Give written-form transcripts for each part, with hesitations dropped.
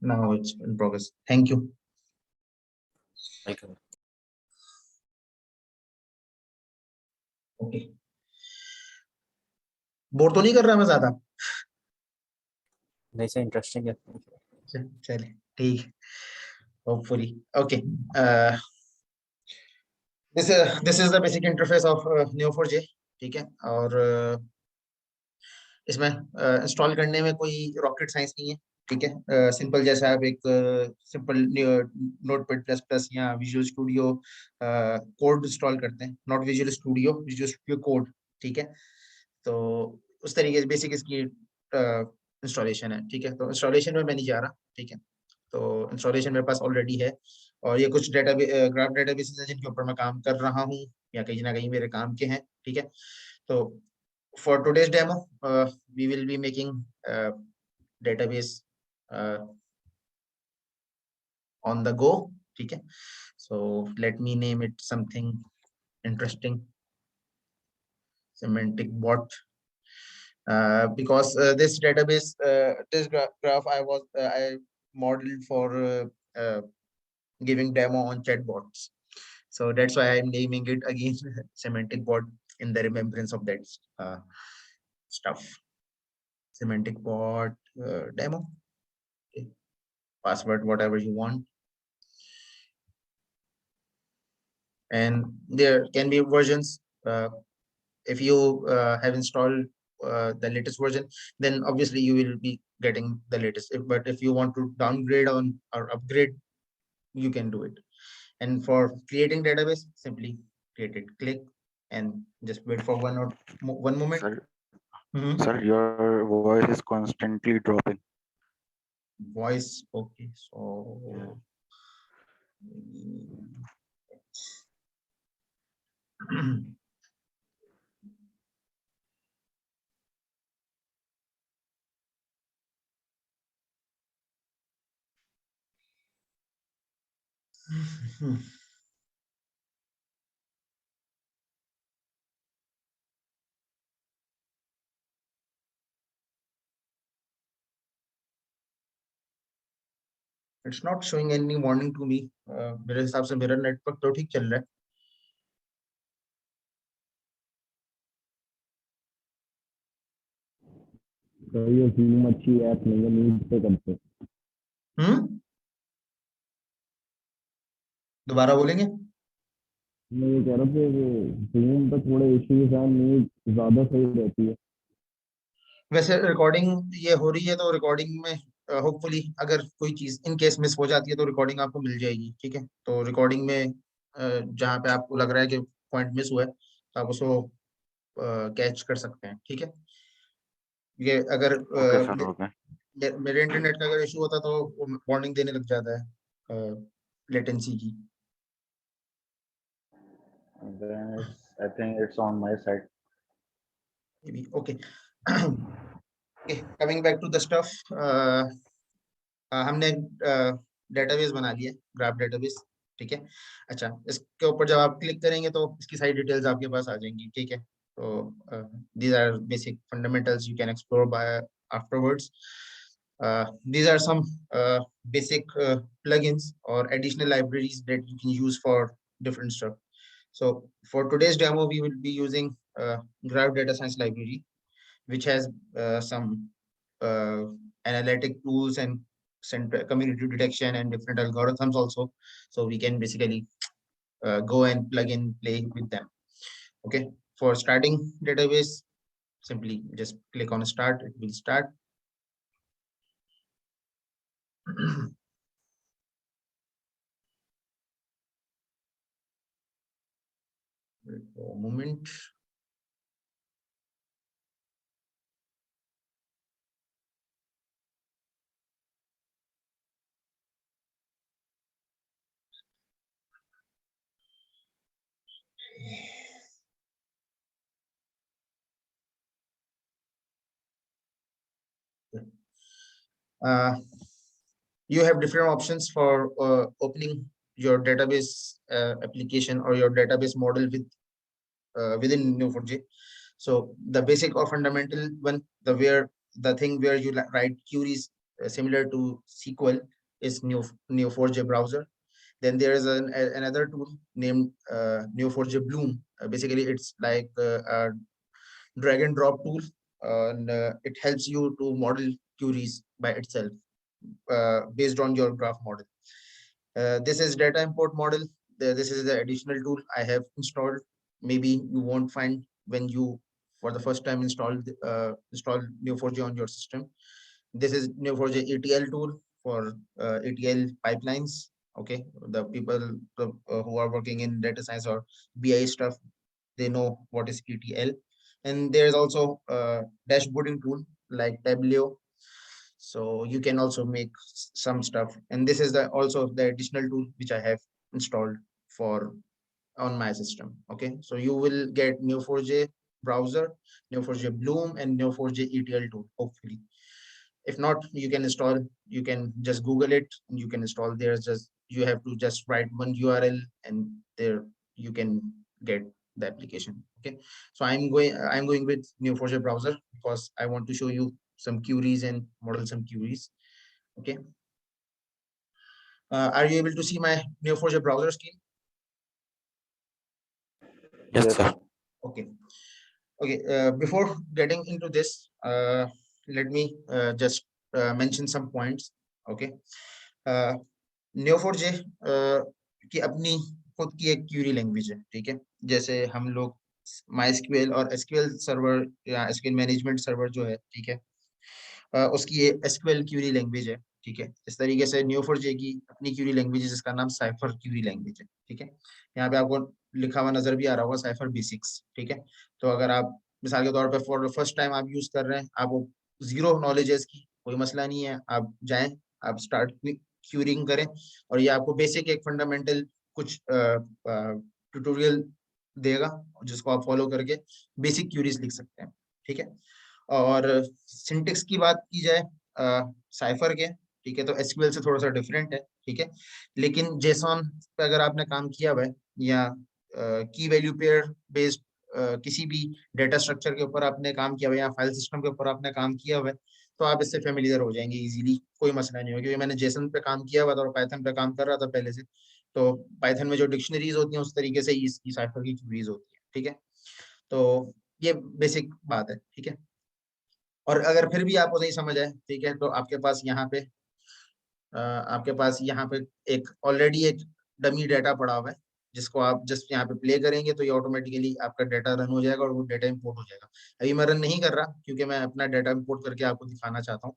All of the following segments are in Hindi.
now it's in progress. Thank you. Welcome. Okay, bore तो नहीं कर रहा मैं ज्यादा? नहीं से इंटरेस्टिंग है। चलिए ठीक, hopefully okay. This is the basic interface of Neo4j, ठीक है। और इसमें इंस्टॉल करने में कोई रॉकेट साइंस नहीं है, ठीक है। सिंपल जैसा आप एक सिंपल नोटपैड प्लस प्लस या विजुअल स्टूडियो कोड इंस्टॉल करते हैं, not visual studio, visual studio code, ठीक है। तो उस तरीके से बेसिक इसकी इंस्टॉलेशन है, ठीक है। तो इंस्टॉलेशन में मैं नहीं जा रहा, ठीक है। तो इंस्टॉलेशन मेरे पास ऑलरेडी है, और ये कुछ डेटा ग्राफ डेटाबेसेस हैं जिनके ऊपर मैं काम कर रहा हूँ या कहीं ना कहीं मेरे काम के हैं, ठीक है। तो for today's demo, we will be making a database uh, on the go, okay. So let me name it something interesting, semantic bot, because this database, this graph I modeled for giving demo on chatbots, so that's why I'm naming it again semantic bot, in the remembrance of that stuff. Semantic bot demo, okay. Password whatever you want, and there can be versions. If you have installed the latest version, then obviously you will be getting the latest. But if you want to downgrade on or upgrade, you can do it. And for creating database, simply create it, click, and just wait for one moment. Sir, Mhm. sir, your voice is constantly dropping. Voice, okay, so it's not showing any warning to me. मेरे हिसाब से मेरा नेटवर्क तो ठीक चल रहा है। तो ये जूम अच्छी ऐप नहीं है, नीट पे करते। दोबारा बोलेंगे? मैं ये कह रहा था कि जूम पे थोड़े इश्यूज हैं, नीट ज्यादा सही रहती है। वैसे रिकॉर्डिंग ये हो रही है, तो रिकॉर्डिंग में होपफुली अगर कोई चीज इन केस मिस हो जाती है तो रिकॉर्डिंग आपको मिल जाएगी, ठीक है। तो रिकॉर्डिंग में जहाँ पे आपको लग रहा है कि पॉइंट मिस हुआ है, तो आप उसको कैच कर सकते हैं, ठीक है। ये अगर Okay, sir. Okay. मेरे इंटरनेट का अगर इशू होता तो वार्निंग देने लग जाता है लेटेंसी की। And then I think it's on my side. maybe okay. Okay, coming back to the stuff, हमने डेटाबेस बना लिया, ग्राफ डेटाबेस, ठीक है। अच्छा, इसके ऊपर जब आप क्लिक करेंगे तो इसकी सारी डिटेल्स आपके पास आ जाएंगी, ठीक है। तो these are basic fundamentals, you can explore by afterwards. These are some basic plugins or additional libraries that you can use for different stuff. So for today's demo, we will be using Graph Data Science Library, which has some analytic tools and community detection and different algorithms also. So we can basically go and plug in, play with them. Okay, for starting database, simply just click on start, it will start. Wait for a moment. Uh, you have different options for opening your database application or your database model with within Neo4j. So the basic or fundamental one, the thing where you write queries similar to SQL is Neo4j browser. Then there is another tool named Neo4j Bloom. Basically, it's like a drag and drop tool, and it helps you to model queries by itself based on your graph model. This is data import model. This is the additional tool I have installed. Maybe you won't find when you for the first time install Neo4j on your system. This is Neo4j ETL tool for ETL pipelines. Okay, the people who are working in data science or BI stuff, they know what is ETL. And there's also a dashboarding tool like Tableau, so you can also make some stuff. And this is also the additional tool which I have installed for on my system. Okay, so you will get Neo4j browser, Neo4j Bloom, and Neo4j ETL tool, hopefully. If not, you can install, you can just Google it and you can install. There's just, you have to just write one URL and there you can get the application. Okay, so I'm going with Neo4j browser because I want to show you some queries and model some queries. Okay, are you able to see my Neo4j browser screen? Yes, sir. Okay. Okay, before getting into this, let me just mention some points. Okay, Neo4j की अपनी खुद की एक क्यूरी लैंग्वेज है, ठीक है। जैसे हम लोग MySQL और SQL सर्वर या SQL मैनेजमेंट सर्वर जो है, ठीक है, उसकी ये SQL क्यूरी लैंग्वेज है, ठीक है। इस तरीके से Neo4j की अपनी क्यूरी लैंग्वेज है जिसका नाम साइफर क्यूरी लैंग्वेज है, ठीक है। यहाँ पे आपको लिखा हुआ नजर भी आ रहा होगा साइफर बेसिक्स, ठीक है। तो अगर आप मिसाल के तौर पे फॉर द फर्स्ट टाइम आप यूज कर रहे हैं, आपको जीरो नॉलेज है इसकी, कोई मसला नहीं है, आप जाएं, आप स्टार्ट क्यूरिंग करें और ये आपको बेसिक एक फंडामेंटल कुछ ट्यूटोरियल देगा जिसको आप फॉलो करके बेसिक क्यूरीज लिख सकते हैं, ठीक है। और सिंटेक्स की बात की जाए साइफर के, ठीक है, तो एसक्यूएल से थोड़ा सा डिफरेंट है, ठीक है। लेकिन जेसॉन पे अगर आपने काम किया हुआ है या की वैल्यू पेयर बेस्ड किसी भी डेटा स्ट्रक्चर के ऊपर आपने काम किया हुआ है या फाइल सिस्टम के ऊपर आपने काम किया हुआ है, तो आप इससे फेमिलियर हो जाएंगे इजीली, कोई मसला नहीं होगा। क्योंकि मैंने जेसन पे काम किया हुआ था और पाइथन पे काम कर रहा था पहले से, तो पाइथन में जो डिक्शनरीज होती हैं उस तरीके से इसकी साइफर की क्यूरीज होती है, ठीक है। तो ये बेसिक बात है, ठीक है। और अगर फिर भी आपको नहीं समझ आए, ठीक है, तो आपके पास यहाँ पे एक ऑलरेडी एक डमी डाटा पड़ा हुआ है जिसको आप जस्ट यहाँ पे प्ले करेंगे तो ये ऑटोमेटिकली आपका डाटा रन हो जाएगा और वो डाटा इंपोर्ट हो जाएगा। अभी मैं रन नहीं कर रहा क्योंकि मैं अपना डाटा इंपोर्ट करके आपको दिखाना चाहता हूँ।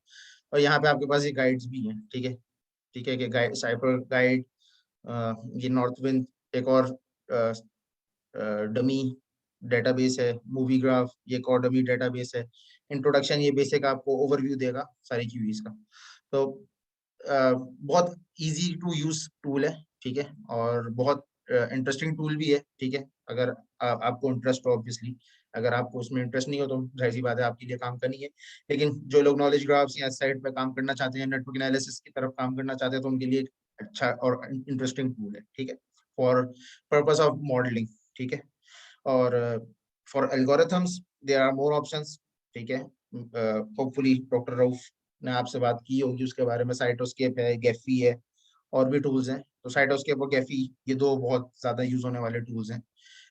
और यहाँ पे आपके पास ये गाइड्स भी हैं, ठीक है, ठीक है, कि गाइड साइफर गाइड, ये नॉर्थविंड एक और डमी डेटाबेस है, मूवी ग्राफ ये एक और डमी डेटाबेस है। इंट्रोडक्शन ये बेसिक आपको ओवरव्यू देगा सारी क्यूरीज का। तो बहुत इजी टू यूज टूल है, ठीक है, और बहुत इंटरेस्टिंग टूल भी है, ठीक है। अगर आपको इंटरेस्ट हो, ऑब्वियसली अगर आपको उसमें इंटरेस्ट नहीं हो तो जाहिर सी बात है आपके लिए काम करनी है। लेकिन जो लोग नॉलेज ग्राफ्स या साइट पे काम करना चाहते हैं, नेटवर्क एनालिसिस की तरफ काम करना चाहते हैं, तो उनके लिए अच्छा और इंटरेस्टिंग टूल है, ठीक है, फॉर पर्पस ऑफ मॉडलिंग, ठीक है। और for algorithms there are more options, ठीक है। होपफुली डॉक्टर रऊफ ने आपसे बात की होगी उसके बारे में। साइटोस्केप है, गेफी है, और भी टूल्स हैं। तो साइटोस्केप और गेफी ये दो बहुत ज्यादा यूज होने वाले टूल्स हैं।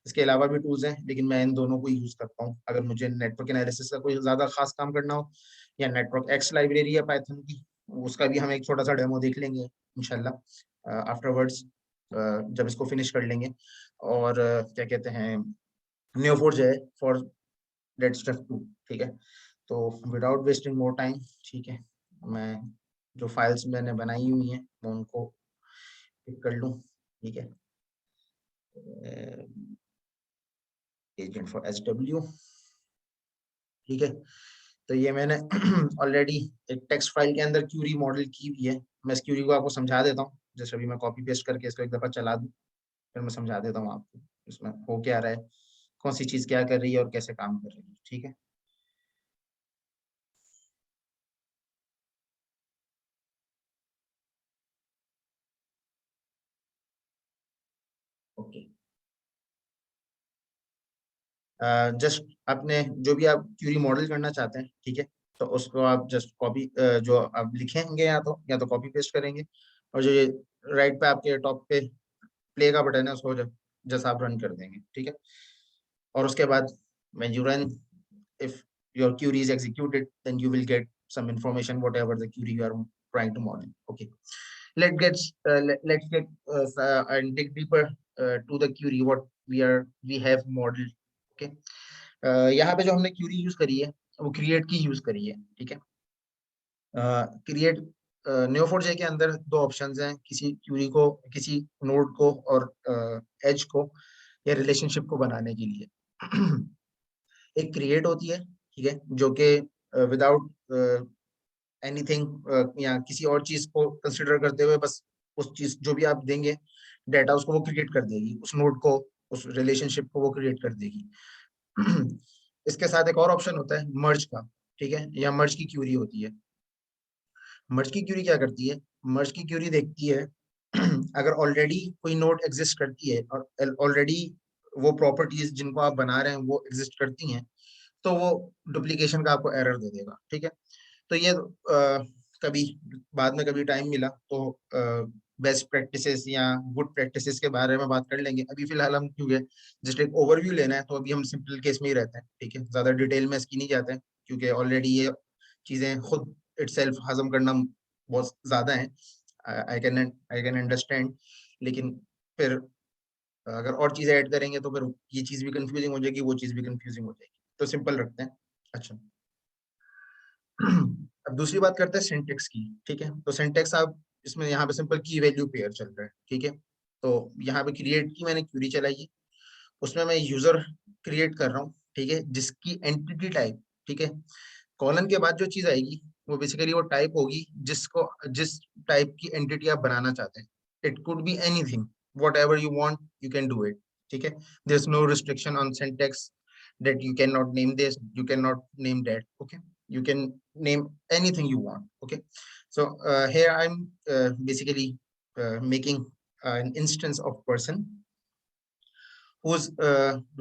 इसके अलावा भी टूल्स हैं लेकिन मैं इन दोनों को यूज करता हूँ अगर मुझे नेटवर्क एनालिसिस का कोई ज्यादा खास काम करना हो, या नेटवर्क एक्स लाइब्रेरी है पाइथन की, उसका भी हम एक छोटा सा डेमो देख लेंगे इंशाल्लाह आफ्टरवर्ड्स जब इसको फिनिश कर लेंगे। और क्या कहते हैं, Neo4j है फॉर दैट स्टफ टू, ठीक है। तो विदाउट वेस्टिंग मोर टाइम, ठीक है, मैं जो फाइल्स मैंने बनाई हुई हैं मैं उनको पिक कर लूँ, ठीक है। एजेंट फॉर SW, ठीक है। तो ये मैंने ऑलरेडी एक टेक्स्ट फाइल के अंदर क्यूरी मॉडल की हुई है। मैं इस क्यूरी को आपको समझा देता हूँ, जैसे अभी मैं कॉपी पेस्ट करके इसको एक दफा चला दूँ, फिर मैं समझा देता हूँ आपको इसमें हो क्या रहा है, कौन सी चीज क्या कर रही है और कैसे काम कर रही है, ठीक है। ओके, जस्ट आपने जो भी आप क्यूरी मॉडल करना चाहते हैं, ठीक है, तो उसको आप जस्ट कॉपी जो आप लिखेंगे या तो कॉपी पेस्ट करेंगे, और जो ये राइट पे आपके टॉप पे प्ले का बटन है उसको जस्ट आप रन कर देंगे, ठीक है। और उसके बाद when you run, if your query is executed, then you will get some information whatever the query you are trying to model. Okay, let's get and dig deeper to the query what we have modeled. Okay, यहाँ पे जो हमने query यूज करी है वो create की यूज करी है, ठीक है। क्रिएट Neo4j के अंदर दो ऑप्शंस हैं, किसी क्यूरी को, किसी नोड को और एज को या रिलेशनशिप को बनाने के लिए। एक क्रिएट होती है, ठीक है, जो कि विदाउट एनीथिंग या किसी और चीज को कंसिडर करते हुए बस उस चीज जो भी आप देंगे डाटा उसको वो क्रिएट कर देगी, उस नोड को, उस रिलेशनशिप को वो क्रिएट कर देगी। इसके साथ एक और ऑप्शन होता है मर्ज का, ठीक है, या मर्ज की क्यूरी होती है। मर्ज की क्यूरी क्या करती है? मर्ज की क्यूरी देखती है अगर ऑलरेडी कोई नोड एग्जिस्ट करती है और ऑलरेडी वो प्रॉपर्टीज जिनको आप बना रहे हैं वो एग्जिस्ट करती हैं, तो वो डुप्लीकेशन का आपको एरर दे देगा, ठीक है। तो ये कभी बाद में कभी टाइम मिला तो बेस्ट प्रैक्टिसेस या गुड प्रैक्टिसेस के बारे में बात कर लेंगे। अभी फिलहाल हम क्योंकि जस्ट एक ओवरव्यू लेना है तो अभी हम सिंपल केस में ही रहते हैं, ठीक है, ज्यादा डिटेल में इसकी नहीं जाते हैं क्योंकि ऑलरेडी ये चीजें खुद इटसेल्फ हजम करना बहुत ज्यादा है। आई कैन अंडरस्टैंड, लेकिन फिर अगर और चीजें ऐड करेंगे तो फिर ये चीज भी कंफ्यूजिंग हो जाएगी, वो चीज भी कंफ्यूजिंग हो जाएगी, तो सिंपल रखते हैं। अच्छा, अब दूसरी बात करते हैं सिंटेक्स की, ठीक है। तो सिंटेक्स आप इसमें यहाँ पे सिंपल की वैल्यू पेयर चल रहा है, ठीक है। तो यहाँ पे क्रिएट की मैंने क्यूरी चलाई है, उसमें मैं यूजर क्रिएट कर रहा हूँ, ठीक है, जिसकी एंटिटी टाइप, ठीक है, कॉलन के बाद जो चीज आएगी वो बेसिकली वो टाइप होगी जिस टाइप की एंटिटी आप बनाना चाहते हैं। It could be anything, whatever you want you can do it, ठीक है। There is no restriction on syntax that you cannot name this, you cannot name that, okay, you can name anything you want, okay. So here I'm basically making an instance of person whose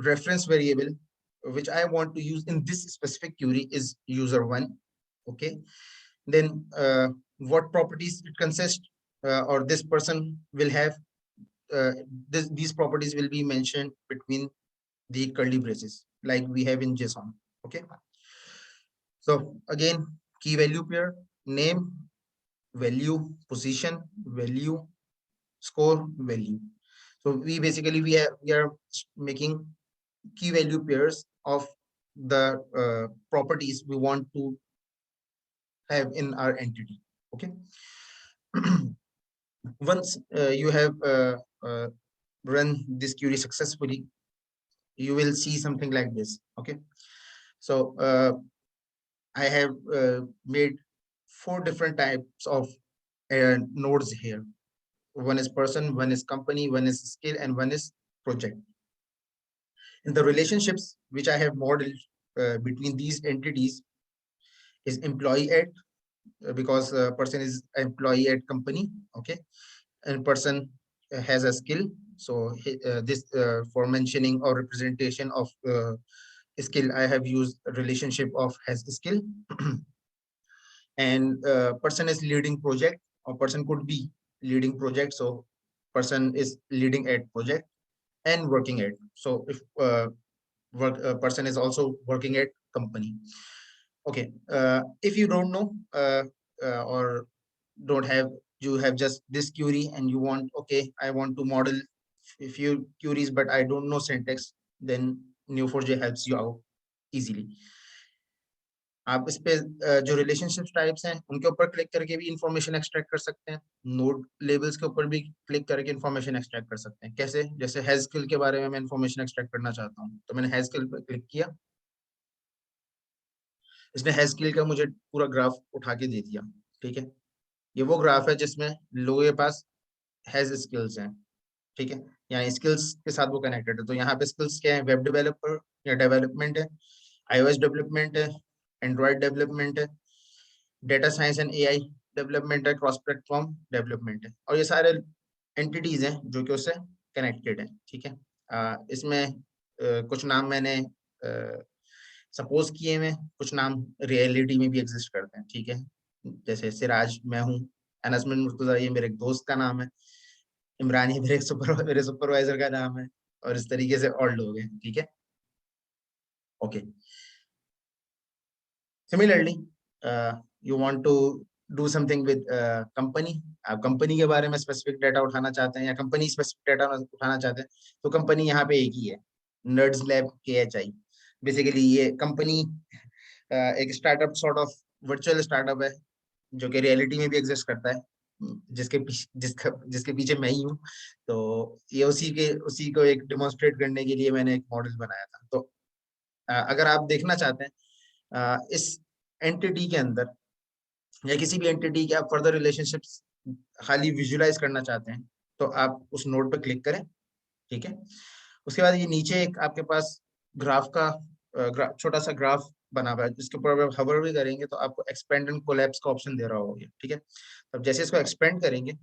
reference variable which I want to use in this specific query is user1, okay. Then what properties it consists or this person will have, these properties will be mentioned between the curly braces like we have in JSON, okay. So again, key value pair, name, value, position, value, score, value. So we are making key value pairs of the properties we want to have in our entity, okay. Once you have run this query successfully, you will see something like this, okay. So I have made 4 different types of nodes here. One is person, one is company, one is skill, and one is project. In the relationships which I have modeled between these entities is employee at, because person is employee at company, okay, and person has a skill. So this for mentioning or representation of skill, I have used a relationship of has skill. And person is leading project, or person could be leading project, so person is leading at project and working at. So if person is also working at company, okay. If you don't know or don't have, you have just this query and you want, okay, I want to model a few queries but I don't know syntax, then Neo4j helps you out easily. आप इस पे जो रिलेशनशिप टाइप्स हैं उनके ऊपर क्लिक करके भी इंफॉर्मेशन एक्सट्रैक्ट कर सकते हैं, नोड लेबल्स के ऊपर भी क्लिक करके इंफॉर्मेशन एक्सट्रैक्ट कर सकते हैं। कैसे? जैसे हैज स्किल के बारे में मैं इंफॉर्मेशन एक्सट्रैक्ट करना चाहता हूँ, तो मैंने हैज स्किल पर क्लिक किया, इसने हैज स्किल का मुझे पूरा ग्राफ उठा के दे दिया, ठीक है। ये वो ग्राफ है जिसमें लोगों के पास हैज स्किल्स हैं, ठीक है, यहाँ स्किल्स के साथ वो कनेक्टेड है। तो यहाँ पे स्किल्स क्या है? वेब डेवलपर या डेवलपमेंट है, iOS डेवलपमेंट है, एंड्रॉइड डेवलपमेंट है, data science and AI development है, क्रॉस प्लेटफॉर्म डेवलपमेंट है, और ये सारे एंटिटीज हैं जो कि उससे कनेक्टेड है, ठीक है। इसमें कुछ नाम मैंने सपोज किए में कुछ नाम रियलिटी में भी एग्जिस्ट करते हैं, ठीक है। जैसे सिराज मैं हूँ, अनसमन मुर्तजा ये मेरे एक दोस्त का नाम है, इमरान ये मेरे सुपरवाइजर का नाम है, और इस तरीके से और लोग हैं, ठीक है। Okay, similarly you want to do something with company, आप कंपनी के बारे में स्पेसिफिक डाटा उठाना चाहते हैं या कंपनी स्पेसिफिक डाटा उठाना चाहते हैं, तो कंपनी यहाँ पे एक ही है, नर्ड्स लैब KHI। बेसिकली ये कंपनी एक startup sort of virtual startup है जो कि रियलिटी में भी एग्जिस्ट करता है, जिसके पीछे मैं ही हूँ। तो ये उसी को एक डेमोन्स्ट्रेट करने के लिए मैंने एक मॉडल बनाया था। तो अगर आप देखना चाहते हैं इस एंटिटी के अंदर या किसी भी एंटिटी के आप फर्दर रिलेशनशिप्स खाली विजुलाइज करना चाहते हैं, तो आप उस नोड पर क्लिक करें, ठीक है। उसके बाद ये नीचे एक आपके पास ग्राफ का छोटा सा ग्राफ बना हुआ है, जिसके ऊपर आप हवर भी करेंगे तो आपको एक्सपेंड एंड कोलैप्स का ऑप्शन दे रहा होगा, ठीक है। अब जैसे इसको एक्सपेंड करेंगे,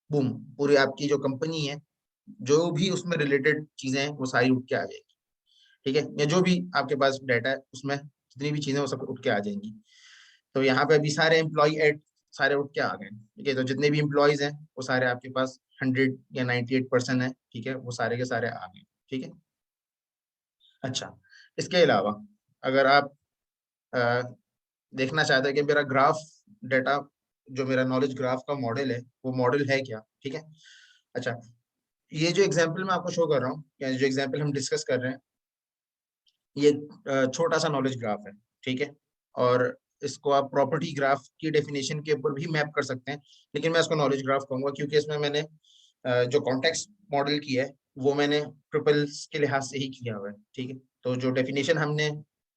बूम, पूरी आपकी जो कंपनी है, जो भी उसमें रिलेटेड चीजें हैं वो सारी उठ के आ जाएगी, ठीक है। या जो भी आपके पास डाटा है उसमें जितनी भी चीजें वो सब उठ के आ जाएंगी। तो यहाँ पे अभी सारे एम्प्लॉय एड सारे उठ के आ गए, ठीक है। तो जितने भी एम्प्लॉयज हैं वो सारे आपके पास 100 या 98% है, ठीक है, वो सारे के सारे आ गए, ठीक है। अच्छा, इसके अलावा अगर आप अ, देखना चाहते हैं कि मेरा ग्राफ डाटा, जो मेरा नॉलेज ग्राफ का मॉडल है वो मॉडल है क्या, ठीक है। अच्छा, ये जो एग्जांपल मैं आपको शो कर रहा हूँ या जो एग्जांपल हम डिस्कस कर रहे हैं, ये छोटा सा नॉलेज ग्राफ है, ठीक है। और इसको आप प्रॉपर्टी ग्राफ की डेफिनेशन के ऊपर भी मैप कर सकते हैं, लेकिन मैं इसको नॉलेज ग्राफ कहूंगा क्योंकि इसमें मैंने जो कॉन्टेक्स्ट मॉडल किया है वो मैंने ट्रिपल्स के लिहाज से ही किया हुआ है, ठीक है। तो जो डेफिनेशन हमने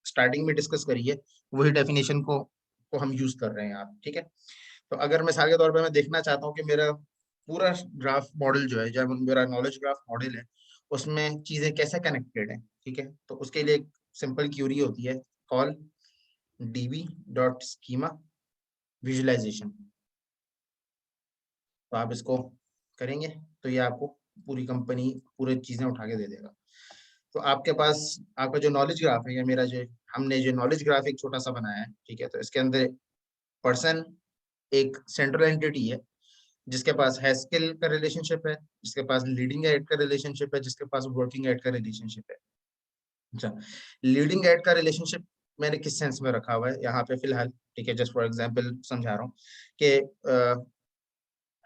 स्टार्टिंग में डिस्कस करी है वही डेफिनेशन को हम यूज कर रहे हैं आप, ठीक है। तो अगर मिसाल के तौर पे मैं देखना चाहता हूँ कि मेरा पूरा ग्राफ मॉडल जो है, जब मेरा नॉलेज ग्राफ मॉडल है उसमें चीजें कैसे कनेक्टेड है, ठीक है, तो उसके लिए एक सिंपल क्यूरी होती है, कॉल db.schema विजुअलाइजेशन। तो आप इसको करेंगे तो ये आपको पूरी कंपनी पूरी चीजें उठा के दे देगा। तो आपके पास आपका जो नॉलेज ग्राफ है या मेरा जो हमने जो नॉलेज ग्राफ एक छोटा सा बनाया है, ठीक है, तो इसके अंदर पर्सन एक सेंट्रल एंटिटी है जिसके पास हैस्केल का रिलेशनशिप है, जिसके पास लीडिंग एड का रिलेशनशिप है, जिसके पास वर्किंग एड का रिलेशनशिप है। अच्छा, लीडिंग एड का रिलेशनशिप मैंने किस सेंस में रखा हुआ है यहाँ पे फिलहाल, ठीक है, जस्ट फॉर एग्जांपल समझा रहा हूँ कि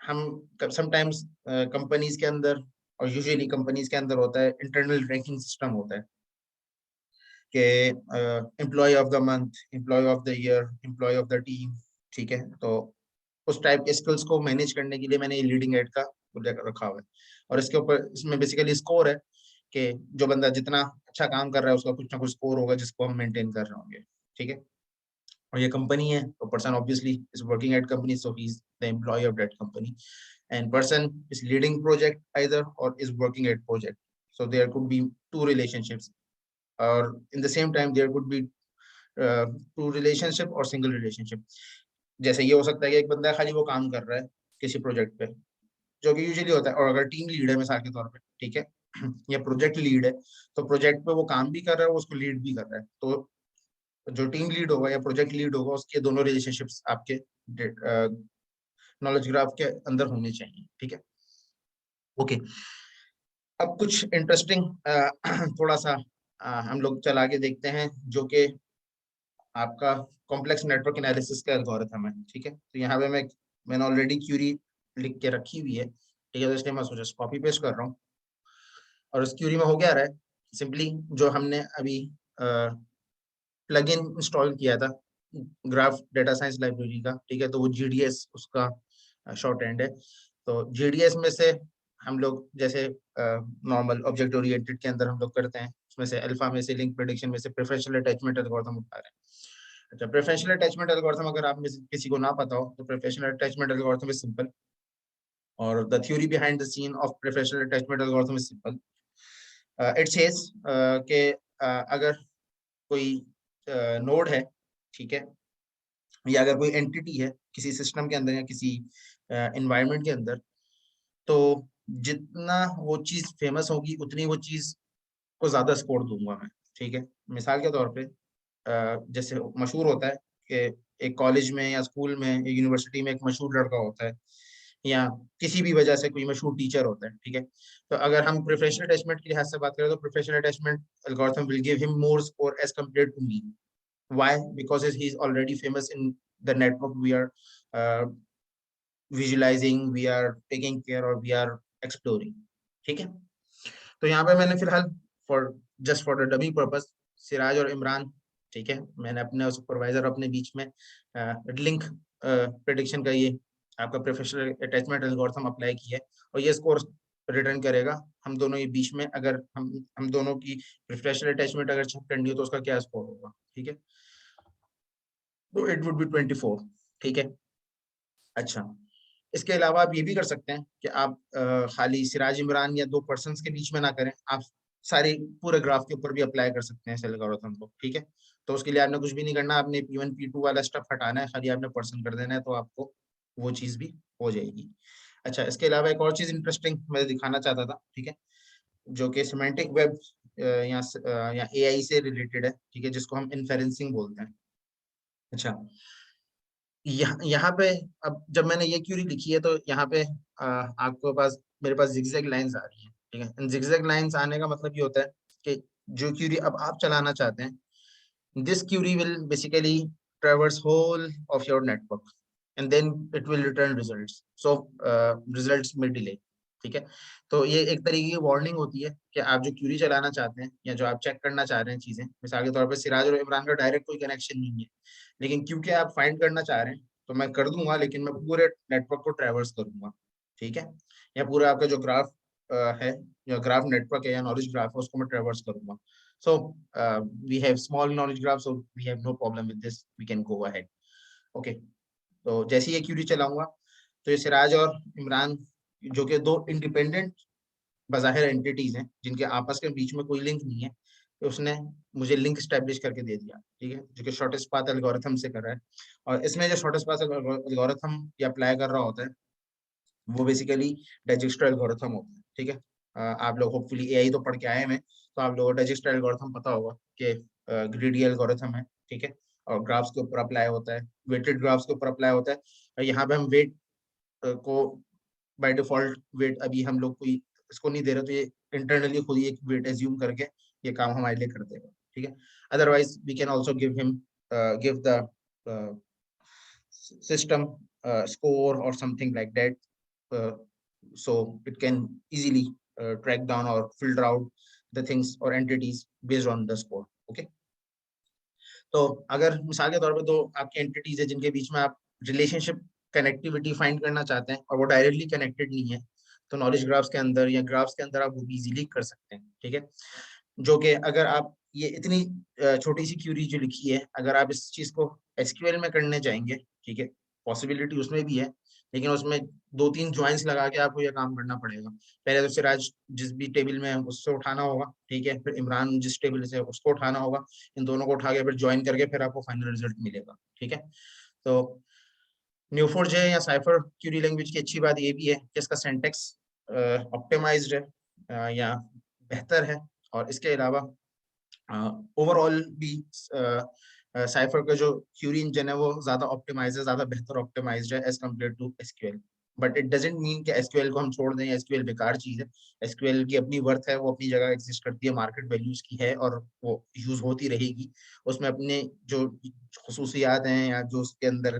हम समटाइम्स कंपनीज के अंदर और यूजुअली कंपनीज के अंदर होता है इंटरनल रैंकिंग सिस्टम होता है कि employee of the month, employee of the year, employee of the team, ठीक है। तो उस टाइप के स्किल्स को मैनेज करने के लिए मैंने ये लीडिंग एड का रखा हुआ है। और इसके ऊपर इसमें बेसिकली स्कोर है कि जो बंदा जितना अच्छा काम कर रहा है उसका कुछ ना कुछ स्कोर होगा जिसको हम मेंटेन कर रहे होंगे, ठीक है। और ये कंपनी है तो person obviously is working at company, so he is the employee of that company, and person is leading project either or is working at project, so there could be two relationships, or in the same time there could be two relationship or single relationship। जैसे ये हो सकता है कि एक बंदा खाली वो काम कर रहा है किसी प्रोजेक्ट पे, जो कि यूजुअली होता है, और अगर टीम लीड है मिसाल के तौर पे, ठीक है, या प्रोजेक्ट लीड है, तो प्रोजेक्ट पे वो काम भी कर रहा है, वो उसको लीड भी कर रहा है। तो जो टीम लीड होगा या प्रोजेक्ट लीड होगा उसके दोनों रिलेशनशिप्स आपके नॉलेज ग्राफ के अंदर होने चाहिए, ठीक है। ओके, अब कुछ इंटरेस्टिंग थोड़ा सा हम लोग चला के देखते हैं जो कि आपका कॉम्प्लेक्स नेटवर्क एनालिसिस का एल्गोरिथम है, ठीक है। तो यहाँ पे मैंने ऑलरेडी क्यूरी लिख के रखी हुई है, ठीक है, तो इसलिए मैं सोचा कॉपी पेस्ट कर रहा हूँ। और इस क्यूरी में हो क्या रहा है, सिंपली जो हमने अभी प्लगइन इंस्टॉल किया था ग्राफ डेटा साइंस लाइब्रेरी का, ठीक है, तो वो GDS उसका शॉर्ट एंड है। तो GDS में से हम लोग जैसे नॉर्मल ऑब्जेक्ट ओरिएंटेड के अंदर हम लोग करते हैं, उसमें से अल्फा में से लिंक प्रेडिक्शन में से प्रेफरेंशियल अटैचमेंट एल्गोरिथम उठा रहे हैं। अच्छा, प्रेफरेंशियल अटैचमेंट एल्गोरिथम अगर आप में से किसी को ना पता हो तो preferential attachment algorithm is simple, और the theory behind the scene of preferential attachment algorithm is simple. It says कि अगर कोई नोड है, ठीक है, या अगर कोई एंटिटी है किसी सिस्टम के अंदर या किसी एनवायरनमेंट के अंदर, तो जितना वो चीज फेमस होगी उतनी वो चीज को ज्यादा स्कोर दूंगा मैं, ठीक है। मिसाल के तौर पे जैसे मशहूर होता है कि एक कॉलेज में या स्कूल में या यूनिवर्सिटी में एक मशहूर लड़का होता है, या किसी भी वजह से कोई मशहूर टीचर होता है, ठीक है। तो अगर हम प्रोफेशनल अटैचमेंट के लिहाज से बात करें तो professional attachment algorithm will give him more score as compare to me. Why? Because he is already famous in the network we are visualizing, we are taking care, or we are exploring, ठीक है। तो यहाँ पे मैंने फिलहाल for just for the dummy purpose Siraj और इमरान, ठीक है, मैंने अपने सुपरवाइजर अपने बीच में लिंक प्रेडिक्शन का ये आपका प्रोफेशनल अटैचमेंट एल्गोरिथम अप्लाई किया है, और ये स्कोर रिटर्न करेगा हम दोनों के बीच में। अगर हम दोनों की प्रोफेशनल अटैचमेंट अगर चेक करनी हो तो उसका क्या स्कोर होगा, ठीक है। तो इट वुड बी 24, ठीक है। अच्छा, इसके अलावा आप ये भी कर सकते हैं कि आप खाली सिराज इमरान या दो पर्सन्स के बीच में ना करें, आप सारे पूरे ग्राफ के ऊपर भी अप्लाई कर सकते हैं इस एल्गोरिथम को, ठीक है। तो उसके लिए आपने कुछ भी नहीं करना, आपने P1 P2 वाला स्टेप हटाना है, खाली आपने पर्सन कर देना है, तो आपको वो चीज भी हो जाएगी। अच्छा, इसके अलावा एक और चीज इंटरेस्टिंग मैं दिखाना चाहता था, ठीक है, जो कि सिमेंटिक वेब या AI से रिलेटेड है, ठीक है, जिसको हम इन्फेरेंसिंग बोलते हैं। अच्छा, यहाँ पे अब जब मैंने ये क्यूरी लिखी है तो यहाँ पे आपको पास मेरे पास जिगजैग लाइंस आ रही हैं, ठीक है। इन जिगजैग लाइंस आने का मतलब ये होता है कि जो क्यूरी अब आप चलाना चाहते हैं, this query will basically traverse whole of your network and then it will return results, so results में डिले, ठीक है। तो ये एक तरीके की वार्निंग होती है कि आप जो क्यूरी चलाना चाहते हैं या जो आप चेक करना चाह रहे हैं चीजें, मिसाल के तौर पर सिराज और इमरान का डायरेक्ट कोई कनेक्शन नहीं है, लेकिन क्योंकि आप फाइंड करना चाह रहे हैं तो मैं कर दूंगा, लेकिन मैं पूरे नेटवर्क को ट्रैवर्स करूंगा, ठीक है। या पूरा आपका जो ग्राफ है, या ग्राफ नेटवर्क है या नॉलेज ग्राफ है, उसको मैं ट्रैवर्स करूंगा। So we have small knowledge graph, so we have no problem with this, we can go ahead. Okay, तो जैसे ये क्यूरी चलाऊंगा तो ये सिराज और इमरान, जो कि दो इंडिपेंडेंट बज़ाहिर एंटिटीज हैं जिनके आपस के बीच में कोई लिंक नहीं है, तो उसने मुझे लिंक स्टैब्लिश करके दे दिया, ठीक है, जो कि शॉर्टेस्ट पाथ एल्गोरिथम से कर रहा है। और इसमें जो शॉर्टेस्ट पाथ एल्गोरिथम ये अप्लाई कर रहा होता है वो बेसिकली डाइजेस्टर एल्गोरिथम होता है, ठीक है। आप लोग होपफुली एआई तो पढ़ के आए हैं, तो आप लोगों को डाइजेस्टर एल्गोरिथम पता होगा कि ग्रीडी एल्गोरिथम है, ठीक है, और ग्राफ्स के ऊपर अप्लाई होता है, वेटेड ग्राफ्स के ऊपर अप्लाई होता है। और यहाँ पे हम वेट को बाय डिफॉल्ट वेट अभी हम लोग कोई इसको नहीं दे रहे, तो ये इंटरनली खुद ही एक वेट एज्यूम करके ये काम हमारे लिए कर देगा, ठीक है। Otherwise we can also give him give the system score or something like that, so it can easily track down or filter out the things or entities based on the score, okay। तो अगर मिसाल के तौर पे दो आपकी एंटिटीज है जिनके बीच में आप रिलेशनशिप कनेक्टिविटी फाइंड करना चाहते हैं और वो डायरेक्टली कनेक्टेड नहीं है, तो नॉलेज ग्राफ्स के अंदर या ग्राफ्स के अंदर आप वो इजीली कर सकते हैं, ठीक है। जो कि अगर आप ये इतनी छोटी सी क्यूरी जो लिखी है, अगर आप इस चीज को एसक्यूएल में करने जाएंगे, ठीक है, पॉसिबिलिटी उसमें भी है, लेकिन उसमें दो तीन ज्वाइंस लगा के आपको ये काम करना पड़ेगा। पहले तो सिराज जिस भी टेबल में है उससे उठाना होगा, ठीक है, फिर इमरान जिस टेबल से उसको उठाना होगा, इन दोनों को उठा के फिर ज्वाइन करके फिर आपको फाइनल रिजल्ट मिलेगा, ठीक है। तो न्यू4j या साइफर क्यूरी लैंग्वेज की अच्छी बात ये भी है कि इसका सिंटैक्स ऑप्टिमाइज्ड है, या बेहतर है, और इसके अलावा ओवरऑल भी साइफर का जो क्यूरी इंजन है वो ज्यादा ऑप्टिमाइज है, ज्यादा बेहतर ऑप्टिमाइज्ड है as compare to SQL. But it doesn't mean कि एसक्यूएल को हम छोड़ दें, एसक्यूएल बेकार चीज है। एसक्यूएल की अपनी वर्थ है, वो अपनी जगह एग्जिस्ट करती है, मार्केट वैल्यूज की है, और वो यूज होती रहेगी। उसमें अपने जो खसूसियात हैं या जो उसके अंदर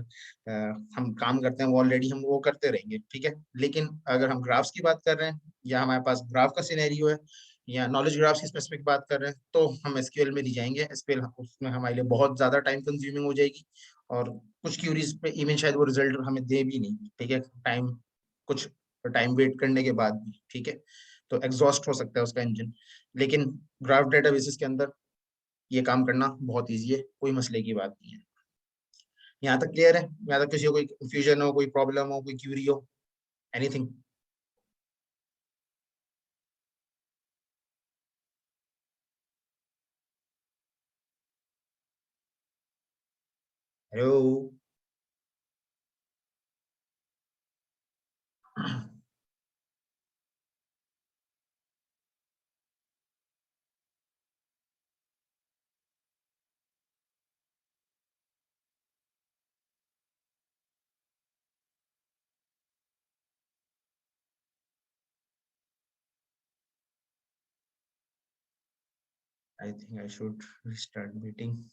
हम काम करते हैं वो ऑलरेडी हम वो करते रहेंगे, ठीक है। लेकिन अगर हम ग्राफ्स की बात कर रहे हैं या हमारे पास ग्राफ का सिनेरियो है या नॉलेज ग्राफ्स की स्पेसिफिक बात कर रहे हैं, तो हम एसक्यूएल में नहीं जाएंगे। एसक्यूएल उसमें हमारे लिए बहुत ज्यादा टाइम कंज्यूमिंग हो जाएगी, और कुछ क्यूरीज पे इवन शायद वो रिजल्ट हमें दे भी नहीं, ठीक है, टाइम कुछ टाइम वेट करने के बाद भी, ठीक है। तो एग्जॉस्ट हो सकता है उसका इंजन। लेकिन ग्राफ डेटाबेसिस के अंदर ये काम करना बहुत ईजी है, कोई मसले की बात नहीं है। यहाँ तक क्लियर है? यहाँ तक किसी को कोई कंफ्यूजन हो, कोई प्रॉब्लम हो, कोई क्यूरी हो, anything? Hello? I think I should restart meeting.